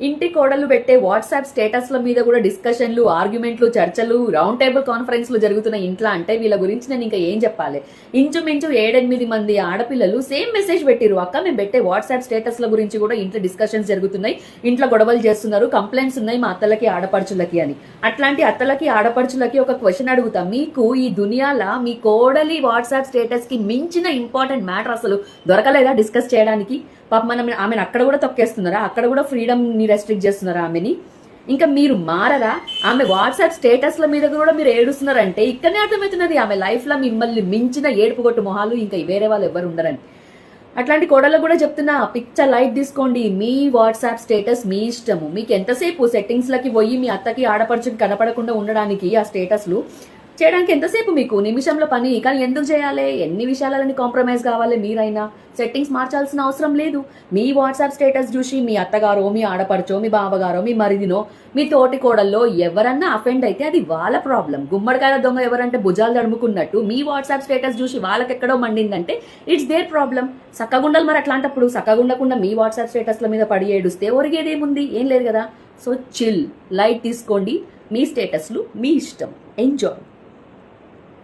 ఇంటి కోడలు పెట్టే వాట్సాప్ స్టేటస్ల మీద కూడా డిస్కషన్లు, ఆర్గ్యుమెంట్లు, చర్చలు, రౌండ్ టేబుల్ కాన్ఫరెన్స్లు జరుగుతున్న ఇంట్లో అంటే వీళ్ళ గురించి నేను ఇంకా ఏం చెప్పాలి. ఇంచుమించు 7-8 మంది ఆడపిల్లలు సేమ్ మెసేజ్ పెట్టిరు, అక్క మేము పెట్టే వాట్సాప్ స్టేటస్ల గురించి కూడా ఇంట్లో డిస్కషన్స్ జరుగుతున్నాయి, ఇంట్లో గొడవలు చేస్తున్నారు, కంప్లైంట్స్ ఉన్నాయి మా అత్తలకి ఆడపడుచులకి అని. అట్లాంటి అత్తలకి ఆడపడుచులకి ఒక క్వశ్చన్ అడుగుతా, మీకు ఈ దునియాలో మీ కోడలి వాట్సాప్ స్టేటస్ కి మించిన ఇంపార్టెంట్ మ్యాటర్ అసలు దొరకలేదా డిస్కస్ చేయడానికి? పాప మనం ఆమెను అక్కడ కూడా తొక్కేస్తున్నారా? అక్కడ కూడా ఫ్రీడమ్ ని రెస్ట్రిక్ట్ చేస్తున్నారా ఆమెని? ఇంకా మీరు మారరా? ఆమె వాట్సాప్ స్టేటస్ల మీద కూడా మీరు ఏడుస్తున్నారంటే ఇక్కడనే అర్థమవుతున్నది ఆమె లైఫ్ లో మిమ్మల్ని మించిన ఏడుపు కొట్టు మొహాలు ఇంకా వేరే వాళ్ళు ఎవరు ఉండరని. అట్లాంటి కోడలకు కూడా చెప్తున్నా, పిక్చర్ లైట్ తీసుకోండి, మీ వాట్సాప్ స్టేటస్ మీ ఇష్టము. మీకు ఎంతసేపు సెట్టింగ్స్ లకి పోయి మీ అత్తకి ఆడపడుచుకి కనపడకుండా ఉండడానికి ఆ స్టేటస్లు చేయడానికి ఎంతసేపు? మీకు నిమిషంలో పని. కానీ ఎందుకు చేయాలి? ఎన్ని విషయాలని కాంప్రమైజ్ కావాలి? మీరైనా సెట్టింగ్స్ మార్చాల్సిన అవసరం లేదు. మీ వాట్సాప్ స్టేటస్ చూసి మీ అత్తగారో, మీ ఆడపడుచో, మీ బావగారో, మీ మరిదినో, మీ తోటి కోడల్లో ఎవరన్నా అఫెండ్ అయితే అది వాళ్ళ ప్రాబ్లం. గుమ్మడికాయ దొంగ ఎవరంటే భుజాలు తడుముకున్నట్టు మీ వాట్సాప్ స్టేటస్ చూసి వాళ్ళకెక్కడో మండిందంటే ఇట్స్ దేర్ ప్రాబ్లం. సక్కగుండాలి మరి. అట్లాంటప్పుడు సక్కగుండకుండా మీ వాట్సాప్ స్టేటస్ల మీద పడి ఏడుస్తే ఒరిగేదేముంది? ఏం లేదు కదా. సో చిల్, లైట్ తీసుకోండి. మీ స్టేటస్లు మీ ఇష్టం. ఎంజాయ్.